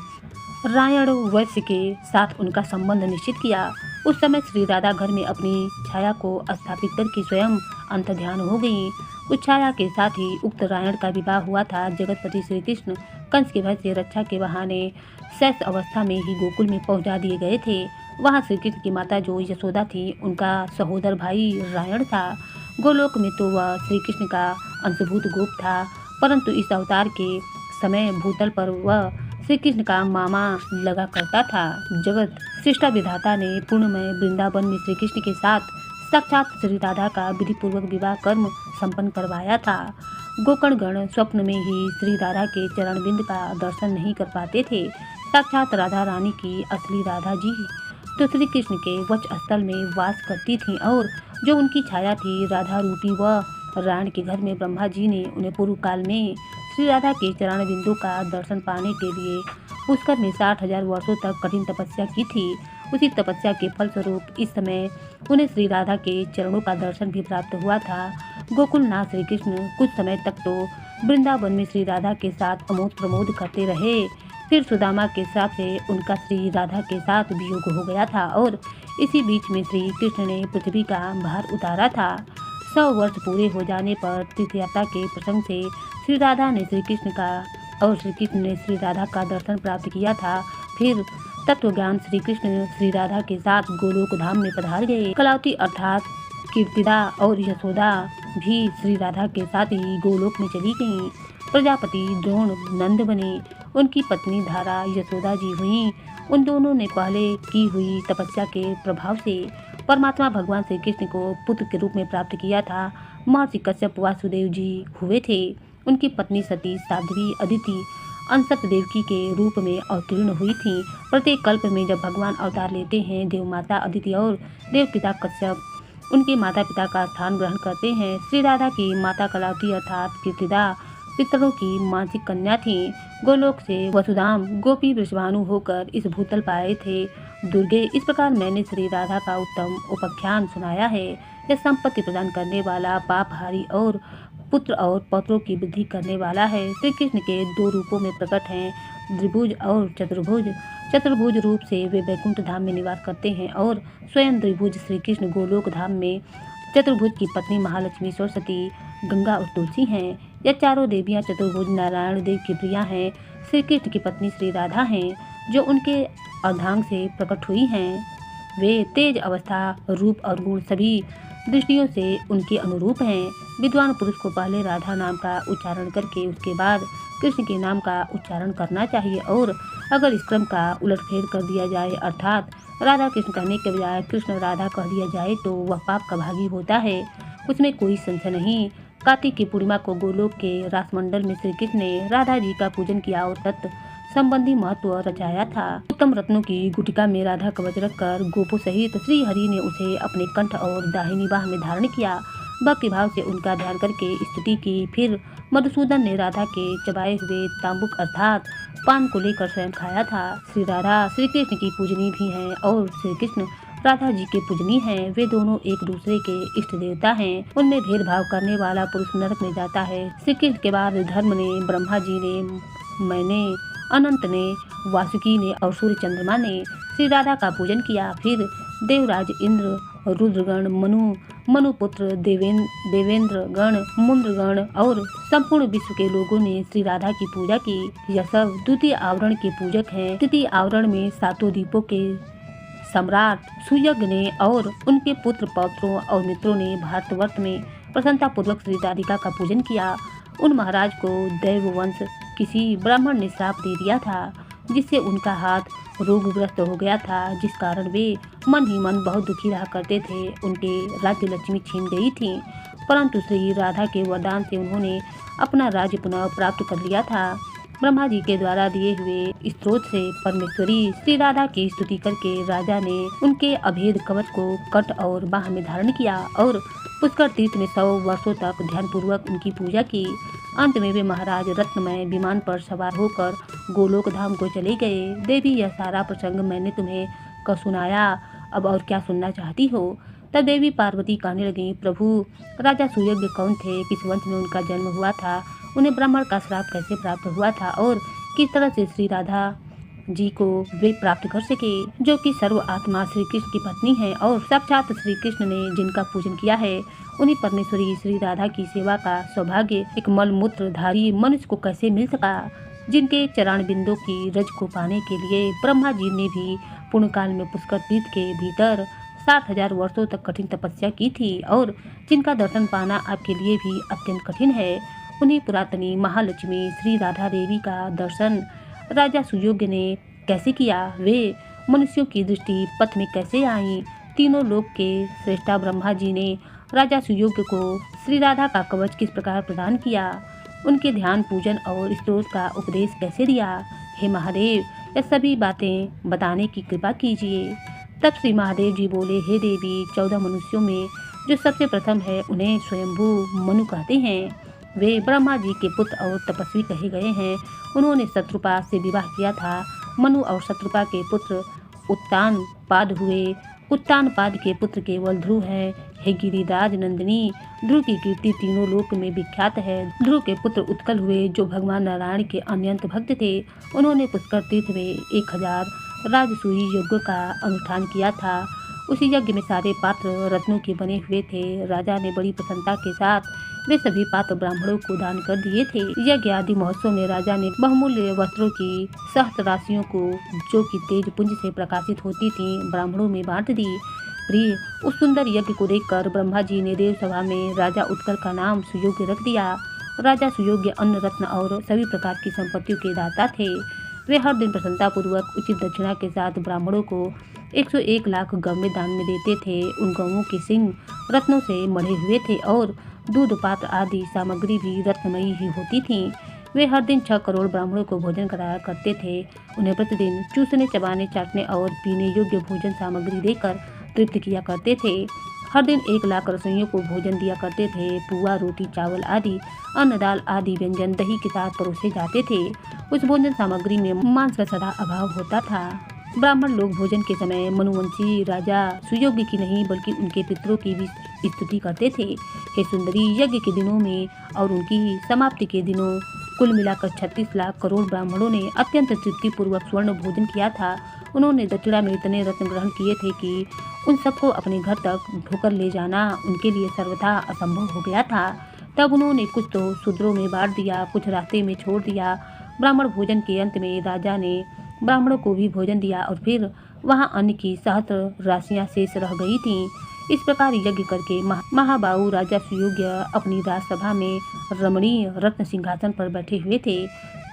रायण वैश्य के साथ उनका संबंध निश्चित किया। उस समय श्री राधा घर में अपनी छाया को स्थापित करके स्वयं अंतर्ध्यान हो गई। उस छाया के साथ ही उक्त रायण का विवाह हुआ था। जगतपति श्री कृष्ण कंस के भय से रक्षा के बहाने शैश अवस्था में ही गोकुल में पहुंचा दिए गए थे। वहां श्री कृष्ण की माता जो यशोदा थी, उनका सहोदर भाई रायण था। गोलोक में तो वह श्री कृष्ण का अंशभूत गोप था, परंतु इस अवतार के समय भूतल पर वह श्री कृष्ण का मामा लगा करता था। जगत सृष्टा विधाता ने पूर्णमय वृंदावन में श्री कृष्ण के साथ साक्षात श्री राधा का विधि पूर्वक विवाह कर्म संपन्न करवाया था। गोकर्णगण स्वप्न में ही श्री राधा के चरण बिंद का दर्शन नहीं कर पाते थे। साक्षात राधा रानी की असली राधा जी तो श्री कृष्ण के वक्ष स्थल में वास करती थीं और जो उनकी छाया थी राधा रूपी वह राण के घर में ब्रह्मा जी ने उन्हें पूर्व काल में श्री राधा के चरण बिंदु का दर्शन पाने के लिए पुष्कर में 60,000 वर्षों तक कठिन तपस्या की थी। उसी तपस्या के फलस्वरूप इस समय उन्हें श्री राधा के चरणों का दर्शन भी प्राप्त हुआ था। गोकुलनाथ श्री कृष्ण कुछ समय तक तो वृंदावन में श्री राधा के साथ अमोद प्रमोद करते रहे। फिर सुदामा के श्राप से उनका श्री राधा के साथ वियोग हो गया था और इसी बीच में श्री कृष्ण ने पृथ्वी का भार उतारा था। 100 वर्ष पूरे हो जाने पर तीर्थयात्रा के प्रसंग से श्री राधा ने श्री कृष्ण का और श्री कृष्ण ने श्री राधा का दर्शन प्राप्त किया था। फिर तत्वज्ञान श्री कृष्ण श्री राधा के साथ गोलोक धाम में पधार गए। कलावती अर्थात कीर्तिदा और यशोदा भी श्री राधा के साथ ही गोलोक में चली गईं। प्रजापति द्रोण नंद बने, उनकी पत्नी धारा यशोदा जी हुईं। उन दोनों ने पहले की हुई तपस्या के प्रभाव से परमात्मा भगवान श्री कृष्ण को पुत्र के रूप में प्राप्त किया था। महर्षि कश्यप वासुदेव जी हुए थे। उनकी पत्नी सती साध्वी अदिति अंशत देवकी के रूप में अवतीर्ण हुई थी। प्रत्येक कल्प में जब भगवान अवतार लेते हैं देव माता अदिति और देव पिता कश्यप उनके माता पिता का स्थान ग्रहण करते हैं। श्री राधा की माता कलावती अर्थात कीर्तिदा पितरों की मानसिक कन्या थी। गोलोक से वसुधाम गोपी वृषभानु होकर इस भूतल पाए थे। दुर्गे इस प्रकार मैंने श्री राधा का उत्तम उपाख्यान सुनाया है। यह संपत्ति प्रदान करने वाला पापहारी और पुत्र और पौत्रों की वृद्धि करने वाला है। श्री कृष्ण के 2 रूपों में प्रकट हैं, द्विभुज और चतुर्भुज। चतुर्भुज रूप से वे वैकुंठ धाम में निवास करते हैं और स्वयं द्विभुज श्री कृष्ण गोलोक धाम में। चतुर्भुज की पत्नी महालक्ष्मी सरस्वती गंगा और तुलसी हैं। यह चारों देवियां चतुर्भुज नारायण देव की प्रिया हैं। श्री कृष्ण की पत्नी श्री राधा हैं जो उनके अर्धांग से प्रकट हुई हैं। वे तेज अवस्था रूप और गुण सभी दृष्टियों से उनके अनुरूप हैं। विद्वान पुरुष को पहले राधा नाम का उच्चारण करके उसके बाद कृष्ण के नाम का उच्चारण करना चाहिए और अगर इस क्रम का उलटफेर कर दिया जाए अर्थात राधा कृष्ण कहने के बजाय कृष्ण राधा कह दिया जाए तो वह पाप का भागी होता है। उसमें कोई संशय नहीं। कार्तिक की पूर्णिमा को गोलोक के रासमंडल में श्री कृष्ण ने राधा जी का पूजन किया और तत्व संबंधी महत्व रचाया था। उत्तम रत्नों की गुटिका में राधा कवच रखकर गोपों सहित श्री हरि ने उसे अपने कंठ और दाहिनी बाह में धारण किया। भक्ति भाव से उनका ध्यान करके स्तुति की। फिर मधुसूदन ने राधा के चबाए हुए तांबुक अर्थात पान को लेकर स्वयं खाया था। श्री राधा श्री कृष्ण की पूजनी भी हैं और श्री कृष्ण राधा जी के पूजनी हैं। वे दोनों एक दूसरे के इष्ट देवता हैं। उनमें भेदभाव करने वाला पुरुष नरक में जाता है। श्री कृष्ण के बाद धर्म ने, ब्रह्मा जी ने, मैंने, अनंत ने, वासुकी ने और सूर्य चंद्रमा ने श्री राधा का पूजन किया। फिर देवराज इंद्र, रुद्रगण, मनुपुत्र, देवेंद्र गण, मुंद्रगण और संपूर्ण विश्व के लोगों ने श्री राधा की पूजा की। यह सब द्वितीय आवरण के पूजक हैं। तृतीय आवरण में 7 द्वीपों के सम्राट सुयज्ञ ने और उनके पुत्र पौत्रों और मित्रों ने भारतवर्ष में प्रसन्नता पूर्वक श्री राधिका का पूजन किया। उन महाराज को दैववंश किसी ब्राह्मण ने श्राप दे दिया था जिससे उनका हाथ रोगग्रस्त हो गया था, जिस कारण वे मन ही मन बहुत दुखी रहा करते थे। उनके राज्य लक्ष्मी छीन गई थी, परंतु श्री राधा के वरदान से उन्होंने अपना राज्य पुनः प्राप्त कर लिया था। ब्रह्मा जी के द्वारा दिए हुए स्त्रोत से परमेश्वरी श्री राधा की स्तुति करके राजा ने उनके अभेद कवच को कंठ और बाह में धारण किया और पुष्कर तीर्थ में 100 वर्षों तक ध्यान पूर्वक उनकी पूजा की। अंत में वे महाराज रत्नमय विमान पर सवार होकर गोलोक धाम को चले गए। देवी, यह सारा प्रसंग मैंने तुम्हें कब सुनाया, अब और क्या सुनना चाहती हो? तब देवी पार्वती कहने लगी, प्रभु, राजा सुयज्ञ कौन थे? किस वंश में उनका जन्म हुआ था? उन्हें ब्राह्मण का श्राप कैसे प्राप्त हुआ था और किस तरह से श्री राधा जी को वे प्राप्त कर सके, जो कि सर्व आत्मा श्री कृष्ण की पत्नी है और साक्षात श्री कृष्ण ने जिनका पूजन किया है, उन्हीं परमेश्वरी श्री राधा की सेवा का सौभाग्य एक मलमूत्रधारी मनुष्य को कैसे मिल सका, जिनके चरण बिंदु की रज को पाने के लिए ब्रह्मा जी ने भी पूर्ण काल में पुष्कर तीर्थ के भीतर 60,000 वर्षों तक कठिन तपस्या की थी और जिनका दर्शन पाना आपके लिए भी अत्यंत कठिन है। उन्हीं पुरातनी महालक्ष्मी श्री राधा देवी का दर्शन राजा सुयोग्य ने कैसे किया, वे मनुष्यों की दृष्टि पथ में कैसे आई। तीनों लोक के श्रेष्ठा ब्रह्मा जी ने राजा सुयोग्य को श्री राधा का कवच किस प्रकार प्रदान किया, उनके ध्यान पूजन और स्तोत्र का उपदेश कैसे दिया। हे महादेव, यह सभी बातें बताने की कृपा कीजिए। तब श्री महादेव जी बोले, हे देवी, 14 मनुष्यों में जो सबसे प्रथम है उन्हें स्वयंभू मनु कहते हैं। वे ब्रह्मा जी के पुत्र और तपस्वी कहे गए हैं। उन्होंने शत्रुपा से विवाह किया था। मनु और शत्रुपा के पुत्र उत्तानपाद हुए। उत्तानपाद के पुत्र केवल ध्रुव है। हे गिरिराज नंदिनी, ध्रुव की कीर्ति तीनों लोक में विख्यात है। ध्रुव के पुत्र उत्कल हुए जो भगवान नारायण के अनंत भक्त थे। उन्होंने पुष्कर तीर्थ में 1000 राजसूय यज्ञों का अनुष्ठान किया था। उसी यज्ञ में सारे पात्र रत्नों के बने हुए थे। राजा ने बड़ी प्रसन्नता के साथ वे सभी पात्र ब्राह्मणों को दान कर दिए थे। यज्ञ आदि महोत्सव में राजा ने बहुमूल्य वस्त्रों की सहस्त्र राशियों को, जो कि तेज पुंज से प्रकाशित होती थीं, ब्राह्मणों में बांट दी। प्रिय, उस सुंदर यज्ञ को देखकर ब्रह्मा जी ने देव सभा में राजा उत्कल का नाम सुयोग्य रख दिया। राजा सुयोग्य अन्न रत्न और सभी प्रकार की संपत्तियों के दाता थे। वे हर दिन प्रसन्नता पूर्वक उचित दक्षिणा के साथ ब्राह्मणों को 101 लाख गौ दान में देते थे। उन गौओं के सिंग रत्नों से मढ़े हुए थे और दूध पात्र आदि सामग्री भी रत्नमयी ही होती थी। वे हर दिन 6 करोड़ ब्राह्मणों को भोजन कराया करते थे। उन्हें प्रतिदिन चूसने, चबाने, चाटने और पीने योग्य भोजन सामग्री देकर तृप्त किया करते थे। हर दिन 1 लाख रसोइयों को भोजन दिया करते थे। पुआ, रोटी, चावल आदि अन्न, दाल आदि व्यंजन दही के साथ परोसे जाते थे। उस भोजन सामग्री में मांस का सदा अभाव होता था। ब्राह्मण लोग भोजन के समय मनुवंशी राजा सुयोग्य की नहीं बल्कि उनके पितरों की भी स्तुति करते थे। हे सुंदरी, यज्ञ के दिनों में और उनकी समाप्ति के दिनों कुल मिलाकर 36 लाख करोड़ ब्राह्मणों ने अत्यंत तृप्तिपूर्वक स्वर्ण भोजन किया था। उन्होंने दक्षिणा में इतने रत्न ग्रहण किए थे कि उन सबको अपने घर तक ढोकर ले जाना उनके लिए सर्वथा असंभव हो गया था। तब उन्होंने कुछ तो शूद्रों में बांट दिया, कुछ रास्ते में छोड़ दिया। ब्राह्मण भोजन के अंत में राजा ने ब्राह्मणों को भी भोजन दिया और फिर वहाँ अन्न की सहस्त्र राशियाँ शेष रह गई थीं। इस प्रकार यज्ञ करके महाबाहु राजा सुयोग्य अपनी राजसभा में रमणीय रत्न सिंहासन पर बैठे हुए थे।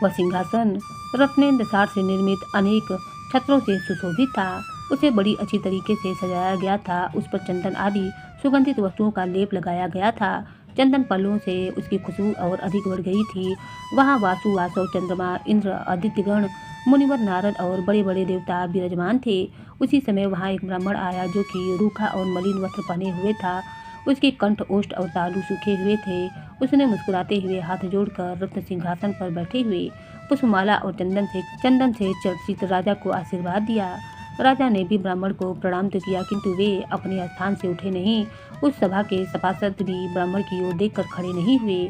वह सिंहासन रत्नेंद्र सार से निर्मित अनेक छत्रों से सुशोभित था। उसे बड़ी अच्छी तरीके से सजाया गया था। उस पर चंदन आदि सुगंधित वस्तुओं का लेप लगाया गया था। चंदन पल्लों से उसकी खुशबू और अधिक बढ़ गई थी। वहाँ वासु, वासव, चंद्रमा, इंद्र, आदित्यगण, मुनिवर, नारद और बड़े बड़े देवता विराजमान थे। उसी समय वहाँ एक ब्राह्मण आया जो कि रूखा और मलिन वस्त्र पहने हुए था। उसके कंठ, ओष्ठ और तालु सूखे हुए थे। उसने मुस्कुराते हुए हाथ जोड़कर रत्न सिंहासन पर बैठे हुए पुष्पमाला और चंदन से चर्चित राजा को आशीर्वाद दिया। राजा ने भी ब्राह्मण को प्रणाम तो किया, किंतु वे अपने स्थान से उठे नहीं। उस सभा के सभासद भी ब्राह्मण की ओर देखकर खड़े नहीं हुए।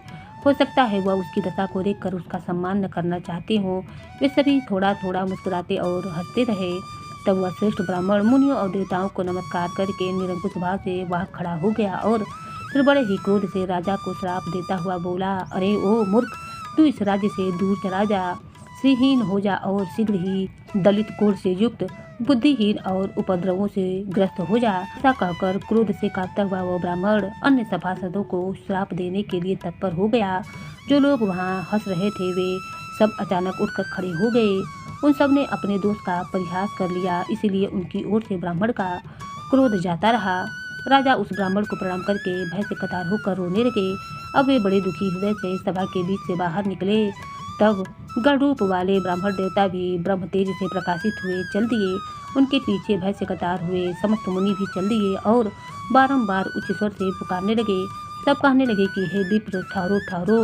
हो सकता है वह उसकी दशा को देखकर उसका सम्मान न करना चाहते हों। वे सभी थोड़ा थोड़ा मुस्कुराते और हंसते रहे। तब वह श्रेष्ठ ब्राह्मण मुनियों और देवताओं को नमस्कार करके निरंकुश भाव से वहाँ खड़ा हो गया और फिर बड़े ही क्रोध से राजा को श्राप देता हुआ बोला, अरे ओ मूर्ख, तू इस राज्य से दूर चला जा, श्रीहीन हो जा और शीघ्र ही दलित कोढ़ से युक्त, बुद्धिहीन और उपद्रवों से ग्रस्त हो जा। ऐसा कहकर क्रोध से कांपता हुआ वह ब्राह्मण अन्य सभासदों को श्राप देने के लिए तत्पर हो गया। जो लोग वहाँ हंस रहे थे वे सब अचानक उठकर खड़े हो गए। उन सब ने अपने दोस्त का परिहास कर लिया, इसीलिए उनकी ओर से ब्राह्मण का क्रोध जाता रहा। राजा उस ब्राह्मण को प्रणाम करके भय से कतार होकर रोने लगे। अब वे बड़े दुखी हृदय से सभा के बीच से बाहर निकले। तब गण रूप वाले ब्राह्मण देवता भी ब्रह्म तेज से प्रकाशित हुए चल दिए। उनके पीछे भय से कतार हुए समस्त मुनि भी चल दिए और बारंबार उच्च स्वर से पुकारने लगे। सब कहने लगे कि हे विप्र, ठहरो ठहरो।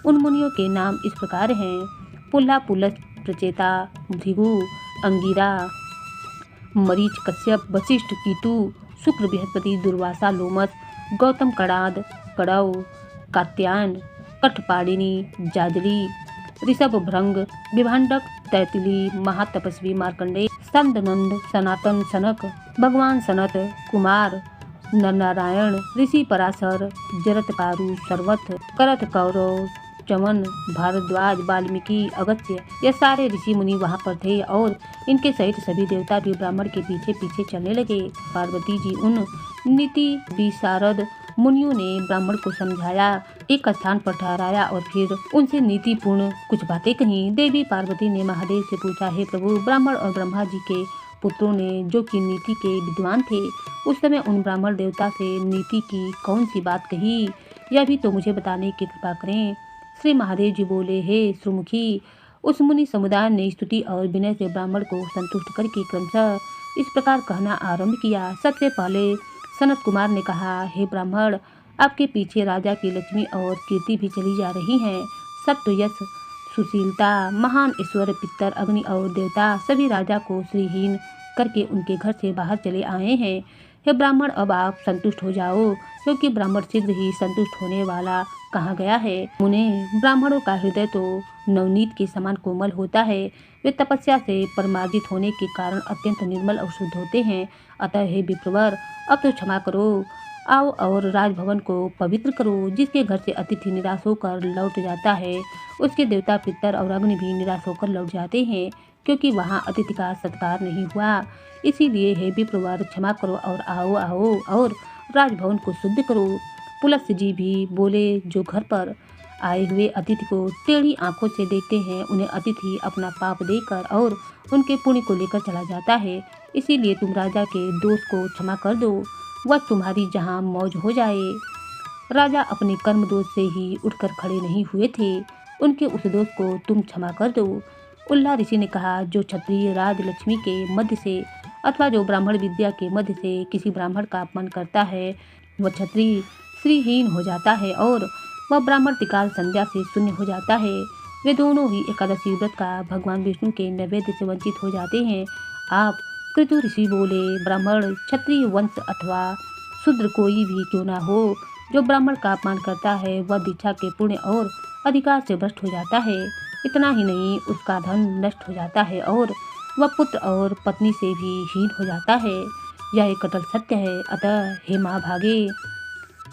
उन मुनियों के नाम इस प्रकार हैं: पुल्ला, पुलस, प्रचेता, भृगु, अंगिरा, मरीच, कश्यप, वशिष्ठ, कीतु, शुक्र, बृहस्पति, दुर्वासा, लोमस, गौतम, कणाद, कड़व, कात्यायन, कठपाणिनि, जाजरी, ऋषभ, भृंग, विभांडक, तैतिली, महातपस्वी मार्कंडेय, संदनंद, सनातन, सनक, भगवान सनत, कुमार, नरनारायण, ऋषि पराशर, जरतकारु, सर्वथ, करत, कौरव, चमन, भारद्वाज, वाल्मीकि, अगस्त्य, ये सारे ऋषि मुनि वहाँ पर थे और इनके सहित सभी देवता भी ब्राह्मण के पीछे पीछे चलने लगे। पार्वती जी उन नीति विशारद मुनियों ने ब्राह्मण को समझाया, एक स्थान पर ठहराया और फिर उनसे नीतिपूर्ण कुछ बातें कही। देवी पार्वती ने महादेव से पूछा, हे प्रभु, ब्राह्मण और ब्रह्मा जी के पुत्रों ने जो कि नीति के विद्वान थे, उस समय उन ब्राह्मण देवता से नीति की कौन सी बात कही, यह भी तो मुझे बताने की कृपा करें। श्री महादेव जी बोले, हे श्रीमुखी, उस मुनि समुदाय ने स्तुति और विनय से ब्राह्मण को संतुष्ट करके क्रमशः इस प्रकार कहना आरंभ किया। सबसे पहले सनत कुमार ने कहा, हे ब्राह्मण, आपके पीछे राजा की लक्ष्मी और कीर्ति भी चली जा रही हैं। सत्य, यश, सुशीलता, महान ईश्वर, पितर, अग्नि और देवता सभी राजा को श्रीहीन करके उनके घर से बाहर चले आए हैं। हे ब्राह्मण, अब आप संतुष्ट हो जाओ, क्योंकि ब्राह्मण शीघ्र ही संतुष्ट होने वाला कहा गया है। मुने, ब्राह्मणों का हृदय तो नवनीत के समान कोमल होता है। वे तपस्या से परमार्जित होने के कारण अत्यंत निर्मल और शुद्ध होते हैं। अतः हे विप्रवर, अब तो क्षमा करो, आओ और राजभवन को पवित्र करो। जिसके घर से अतिथि निराश होकर लौट जाता है, उसके देवता, पितर और अग्नि भी निराश होकर लौट जाते हैं, क्योंकि वहाँ अतिथि का सत्कार नहीं हुआ। इसीलिए हे विप्रवर, क्षमा करो और आओ आओ और राजभवन को शुद्ध करो। पुलत्स्य जी भी बोले, जो घर पर आए हुए अतिथि को टेढ़ी आंखों से देखते हैं, उन्हें अतिथि अपना पाप देकर और उनके पुण्य को लेकर चला जाता है। इसीलिए तुम राजा के दोष को क्षमा कर दो, वह तुम्हारी जहाँ मौज हो जाए। राजा अपने कर्म दोष से ही उठकर खड़े नहीं हुए थे, उनके उस दोष को तुम क्षमा कर दो। उल्ला ऋषि ने कहा, जो क्षत्रिय राजलक्ष्मी के मध्य से अथवा जो ब्राह्मण विद्या के मध्य से किसी ब्राह्मण का अपमान करता है, वह क्षत्रिय श्रीहीन हो जाता है और वह ब्राह्मण त्रिकाल संध्या से शून्य हो जाता है। वे दोनों ही एकादशी व्रत का भगवान विष्णु के नैवेद्य से वंचित हो जाते हैं। आप कृतु ऋषि बोले, ब्राह्मण, क्षत्रिय वंश अथवा शूद्र कोई भी क्यों ना हो, जो ब्राह्मण का अपमान करता है, वह दीक्षा के पुण्य और अधिकार से भ्रष्ट हो जाता है। इतना ही नहीं, उसका धन नष्ट हो जाता है और वह पुत्र और पत्नी से भी हीन हो जाता है। यह एक कटल सत्य है। अतः हे महाभागे,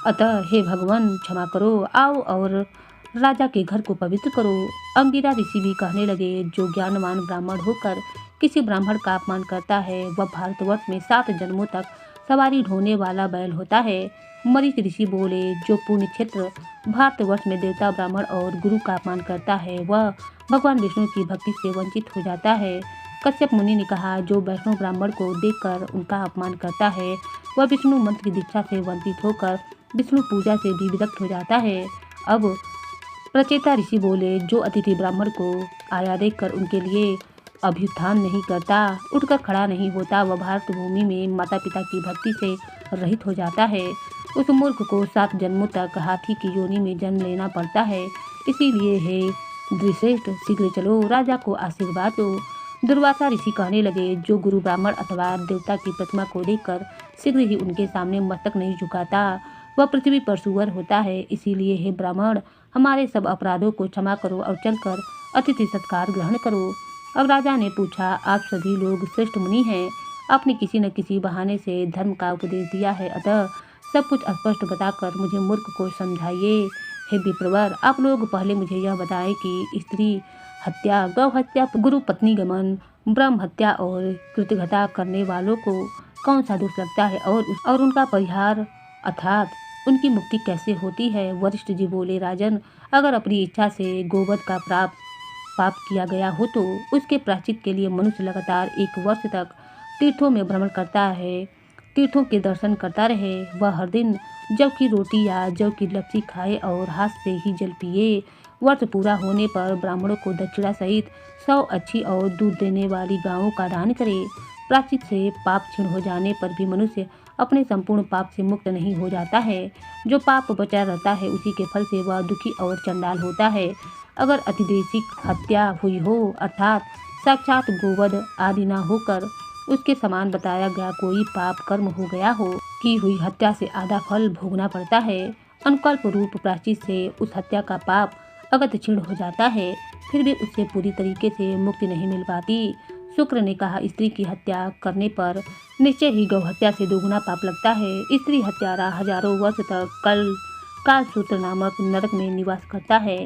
अतः हे भगवान, क्षमा करो, आओ और राजा के घर को पवित्र करो। अंगिरा ऋषि भी कहने लगे, जो ज्ञानवान ब्राह्मण होकर किसी ब्राह्मण का अपमान करता है, वह भारतवर्ष में 7 जन्मों तक सवारी ढोने वाला बैल होता है। मरीच ऋषि बोले, जो पुण्य क्षेत्र भारतवर्ष में देवता, ब्राह्मण और गुरु का अपमान करता है, वह भगवान विष्णु की भक्ति से वंचित हो जाता है। कश्यप मुनि ने कहा, जो वैष्णव ब्राह्मण को देखकर उनका अपमान करता है, वह विष्णु मंत्र की दीक्षा से वंचित होकर विष्णु पूजा से भी विरक्त हो जाता है। अब प्रचेता ऋषि बोले, जो अतिथि ब्राह्मण को आया देखकर उनके लिए अभ्युत्थान नहीं करता, उठकर खड़ा नहीं होता, वह भारत भूमि में माता पिता की भक्ति से रहित हो जाता है। उस मूर्ख को 7 जन्मों तक हाथी की योनि में जन्म लेना पड़ता है। इसीलिए हे द्विश्रेष्ठ, शीघ्र चलो, राजा को आशीर्वाद दो। दुर्वासा ऋषि कहने लगे, जो गुरु ब्राह्मण अथवा देवता की प्रतिमा को देखकर शीघ्र ही उनके सामने मस्तक नहीं झुकाता, वह पृथ्वी पर सुअर होता है। इसीलिए हे ब्राह्मण, हमारे सब अपराधों को क्षमा करो और चलकर अतिथि सत्कार ग्रहण करो। अब राजा ने पूछा, आप सभी लोग श्रेष्ठ मुनि हैं, आपने किसी न किसी बहाने से धर्म का उपदेश दिया है, अतः सब कुछ स्पष्ट बताकर मुझे मूर्ख को समझाइए। हे विप्रवर, आप लोग पहले मुझे यह बताएं कि स्त्री हत्या, गौ हत्या, गुरु पत्नी गमन, ब्रह्म हत्या और कृतघ्नता करने वालों को कौन सा दोष लगता है और उनका परिहार अर्थात उनकी मुक्ति कैसे होती है। वरिष्ठ जी बोले, राजन, अगर अपनी इच्छा से गोवध का पाप किया गया हो तो उसके प्रायश्चित के लिए मनुष्य लगातार 1 वर्ष तक तीर्थों में भ्रमण करता है, तीर्थों के दर्शन करता रहे। वह हर दिन जव की रोटी या जव की लपसी खाए और हाथ से ही जल पिए। वर्ष पूरा होने पर ब्राह्मणों को दक्षिणा सहित 100 अच्छी और दूध देने वाली गायों का दान करे। प्रायश्चित से पाप क्षीण हो जाने पर भी मनुष्य अपने संपूर्ण पाप से मुक्त नहीं हो जाता है। जो पाप बचा रहता है, उसी के फल से वह दुखी और चंडाल होता है। अगर अतिदेशिक हत्या हुई हो, अर्थात साक्षात गोवध आदि न होकर उसके समान बताया गया कोई पाप कर्म हो गया हो, की हुई हत्या से आधा फल भोगना पड़ता है। अनुकल्प रूप प्रायश्चित से उस हत्या का पाप अगत क्षीण हो जाता है, फिर भी उससे पूरी तरीके से मुक्ति नहीं मिल पाती। शुक्र ने कहा, स्त्री की हत्या करने पर निश्चय ही गौ हत्या से दोगुना पाप लगता है। स्त्री हत्यारा हजारों वर्ष तक कालसूत्र नामक नरक में निवास करता है।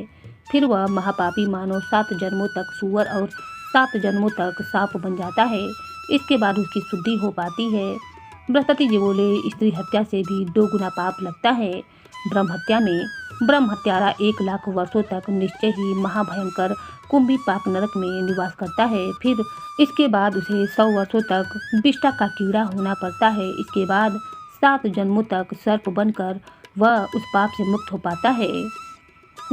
फिर वह महापापी मानव 7 जन्मों तक सूअर और 7 जन्मों तक सांप बन जाता है। इसके बाद उसकी शुद्धि हो पाती है। बृहस्पति जी बोले, स्त्री हत्या से भी 2 गुना पाप लगता है। ब्रह्म हत्या में ब्रह्म हत्यारा 1 लाख वर्षों तक निश्चय ही महाभयंकर कुंभी पाक नरक में निवास करता है। फिर इसके बाद उसे 100 वर्षों तक विष्ठा का कीड़ा होना पड़ता है। इसके बाद 7 जन्मों तक सर्प बनकर वह उस पाप से मुक्त हो पाता है।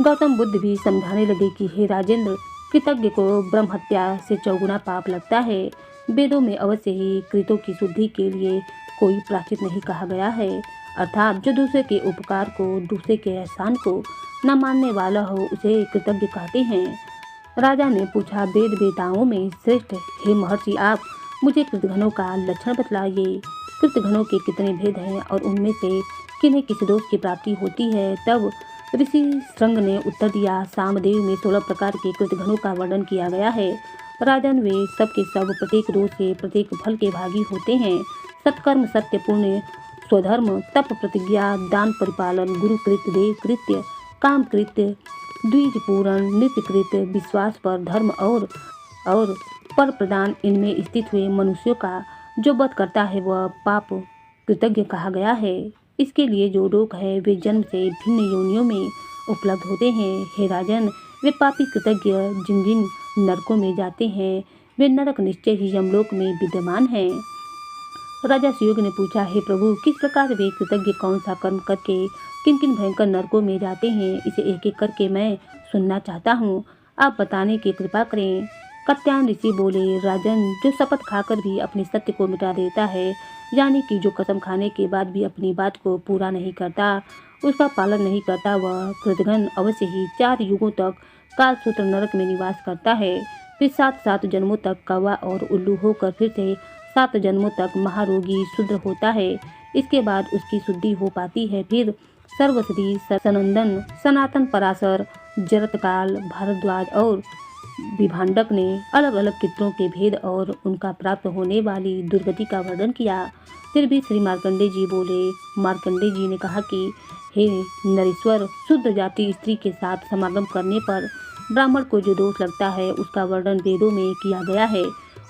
गौतम बुद्ध भी समझाने लगे कि हे राजेंद्र, कृतज्ञ को ब्रह्म हत्या से 4 गुना पाप लगता है। वेदों में अवश्य ही कृतों की शुद्धि के लिए कोई प्रायश्चित नहीं कहा गया है, अर्थात जो दूसरे के उपकार को, दूसरे के एहसान को न मानने वाला हो उसे कृतज्ञ कहते हैं। राजा ने पूछा, वेद वेताओं में श्रेष्ठ हे महर्षि, आप मुझे कृतघ्नों का लक्षण बतलाइए। कृतघ्नों के कितने भेद हैं और उनमें से किन्हें किस दोष की प्राप्ति होती है। तब ऋषि श्रृंग ने उत्तर दिया, सामदेव में 16 प्रकार के कृतघ्नों का वर्णन किया गया है। राजन, वे सब के सब प्रत्येक दोष से प्रत्येक फल के भागी होते हैं। सत्कर्म, सत्य, पुण्य, स्वधर्म, तप, प्रतिज्ञा, दान, परिपालन, गुरु कृत्य, देव कृत्य, काम कृत्य, द्विज पूरण, नित्य कृत्य, विश्वास पर धर्म और पर प्रदान, इनमें स्थित हुए मनुष्यों का जो वध करता है वह पाप कृतज्ञ कहा गया है। इसके लिए जो लोग है वे जन्म से भिन्न योनियों में उपलब्ध होते हैं। हे राजन, वे पापी कृतज्ञ जिन जिन नरकों में जाते हैं वे नरक निश्चय ही यमलोक में विद्यमान हैं। राजा सुयोग ने पूछा, हे प्रभु, किस प्रकार वे कृतज्ञ कौन सा कर्म करके किन किन भयंकर नरकों में जाते हैं, इसे एक एक करके मैं सुनना चाहता हूँ, आप बताने की कृपा करें। कत्यायन ऋषि बोले, राजन, जो शपथ खाकर भी अपने सत्य को मिटा देता है, यानी कि जो कसम खाने के बाद भी अपनी बात को पूरा नहीं करता, उसका पालन नहीं करता, वह कृतघ्न अवश्य ही 4 युगों तक कालसूत्र नरक में निवास करता है। फिर 7 जन्मों तक कौवा और उल्लू होकर फिर से 7 जन्मों तक महारोगी शूद्र होता है। इसके बाद उसकी शुद्धि हो पाती है। फिर सर्वश्री, सनंदन, सनातन, पराशर, जरतकाल, भारद्वाज और विभांडक ने अलग अलग चित्रों के भेद और उनका प्राप्त होने वाली दुर्गति का वर्णन किया। फिर भी श्री मार्कंडे जी बोले, मार्कंडे जी ने कहा कि हे नरेश्वर, शुद्ध जाति स्त्री के साथ समागम करने पर ब्राह्मण को जो दोष लगता है उसका वर्णन वेदों में किया गया है,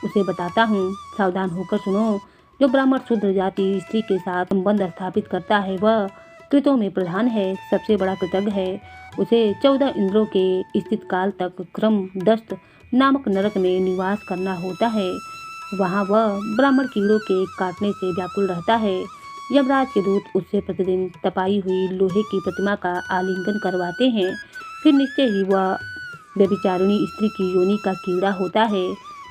उसे बताता हूँ, सावधान होकर सुनो। जो ब्राह्मण शुद्ध जाति स्त्री के साथ संबंध स्थापित करता है वह कृतों में प्रधान है, सबसे बड़ा कृतज्ञ है। उसे 14 इंद्रों के स्थित काल तक क्रम दस्त नामक नरक में निवास करना होता है। वहाँ वह ब्राह्मण कीड़ों के काटने से व्याकुल रहता है। यमराज के दूत उससे प्रतिदिन तपाई हुई लोहे की प्रतिमा का आलिंगन करवाते हैं। फिर निश्चय ही वह व्यभिचारिणी स्त्री की योनि का कीड़ा होता है।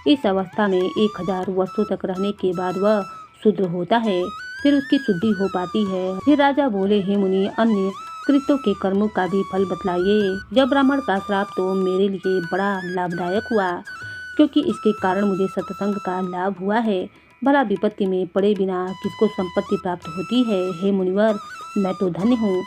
इस अवस्था में 1000 वर्षों तक रहने के बाद वह शूद्र होता है। फिर उसकी शुद्धि हो पाती है। फिर राजा बोले, हे मुनि, अन्य कृतों के कर्मों का भी फल बतलाइए। जब ब्राह्मण का श्राप तो मेरे लिए बड़ा लाभदायक हुआ, क्योंकि इसके कारण मुझे सत्संग का लाभ हुआ है। भला विपत्ति में पड़े बिना किसको संपत्ति प्राप्त होती है। हे मुनिवर, मैं तो धन्य हूँ,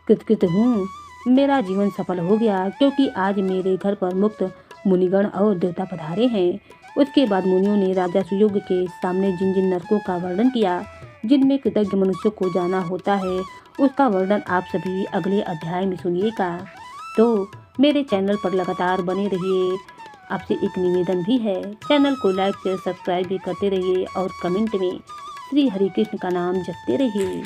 कृतकृत हूँ, मेरा जीवन सफल हो गया, क्योंकि आज मेरे घर पर मुक्त मुनिगण और देवता पधारे हैं। उसके बाद मुनियों ने राजा सुयोग के सामने जिन जिन नरकों का वर्णन किया, जिनमें कृतज्ञ मनुष्य को जाना होता है, उसका वर्णन आप सभी अगले अध्याय में सुनिएगा। तो मेरे चैनल पर लगातार बने रहिए। आपसे एक निवेदन भी है, चैनल को लाइक शेयर सब्सक्राइब भी करते रहिए और कमेंट में श्री हरि कृष्ण का नाम जपते रहिए।